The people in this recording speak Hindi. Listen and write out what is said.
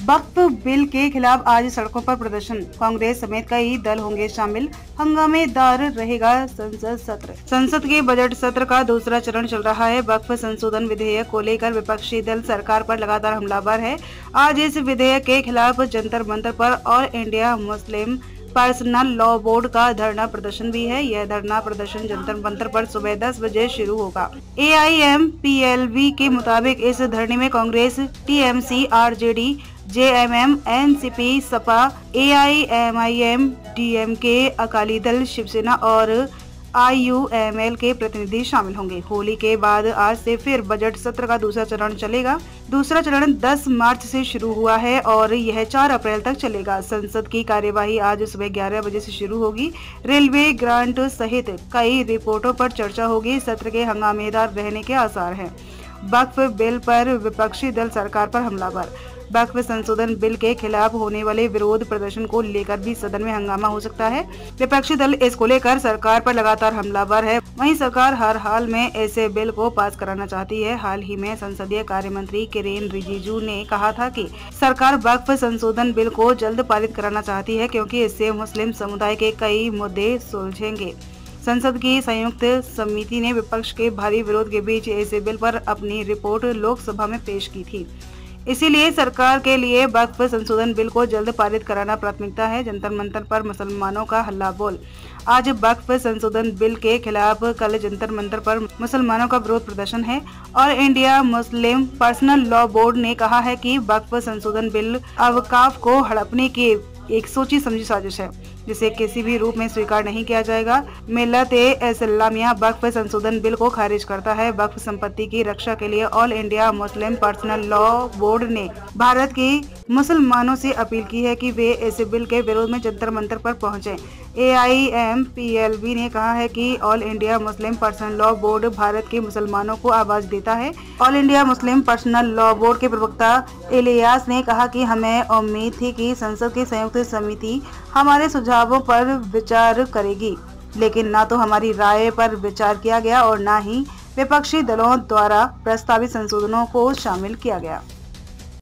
वक्फ बिल के खिलाफ आज सड़कों पर प्रदर्शन, कांग्रेस समेत कई दल होंगे शामिल, हंगामेदार रहेगा संसद सत्र। संसद के बजट सत्र का दूसरा चरण चल रहा है। वक्फ संशोधन विधेयक को लेकर विपक्षी दल सरकार पर लगातार हमलावर है। आज इस विधेयक के खिलाफ जंतर मंतर पर all India Muslim personal law board का धरना प्रदर्शन भी है। यह धरना प्रदर्शन जंतर मंतर पर सुबह 10 बजे शुरू होगा। AIMPLV के मुताबिक इस धरने में Congress, TMC, RJD, JMM, NCP, Sapa, AIMIM, DMK, Akali Dal, Shiv Sena और IUML के प्रतिनिधि शामिल होंगे। होली के बाद आज से फिर बजट सत्र का दूसरा चरण चलेगा। दूसरा चरण 10 मार्च से शुरू हुआ है और यह 4 अप्रैल तक चलेगा। संसद की कार्यवाही आज सुबह 11 बजे से शुरू होगी। रेलवे ग्रांट सहित कई रिपोर्टों पर चर्चा होगी। सत्र के हंगामेदार रहने के आसार हैं। वक्फ बिल पर विपक्षी दल सरकार पर हमलावर। वक्फ संशोधन बिल के खिलाफ होने वाले विरोध प्रदर्शन को लेकर भी सदन में हंगामा हो सकता है। विपक्षी दल इसको लेकर सरकार पर लगातार हमलावर है। वहीं सरकार हर हाल में ऐसे बिल को पास कराना चाहती है। हाल ही में संसदीय कार्य मंत्री किरेन रिजिजू ने कहा था कि सरकार वक्फ संशोधन बिल को जल्द पारित कराना चाहती है, क्योंकि इससे मुस्लिम समुदाय के कई मुद्दे सुलझेंगे। संसद की संयुक्त समिति ने विपक्ष के भारी विरोध के बीच ऐसे बिल पर अपनी रिपोर्ट लोकसभा में पेश की थी। इसीलिए सरकार के लिए वक्फ संशोधन बिल को जल्द पारित कराना प्राथमिकता है। जंतर मंतर पर मुसलमानों का हल्ला बोल। आज वक्फ संशोधन बिल के खिलाफ कल जंतर मंतर पर मुसलमानों का विरोध प्रदर्शन है और India Muslim personal law board ने कहा है कि वक्फ संशोधन बिल अवकाफ को हड़पने की एक सोची समझी साजिश है, जिसे किसी भी रूप में स्वीकार नहीं किया जाएगा। मिल्लत-ए-इस्लामिया वक्फ संशोधन बिल को खारिज करता है। वक्फ संपत्ति की रक्षा के लिए all India Muslim personal law board ने भारत की मुसलमानों से अपील की है कि वे ऐसे बिल के विरोध में जंतर मंतर पर पहुंचे। AIMPLV ने कहा है कि all India Muslim personal law board Bharat के मुसलमानों को आवाज देता है। All India Muslim personal law board के प्रवक्ता इलियास ने कहा कि हमें उम्मीद थी कि संसद की संयुक्त समिति हमारे सुझावों पर विचार करेगी, लेकिन न तो हमारी राय पर विचार किया गया और न ही विपक्षी दलों द्वारा प्रस्तावित संशोधनों को शामिल किया गया।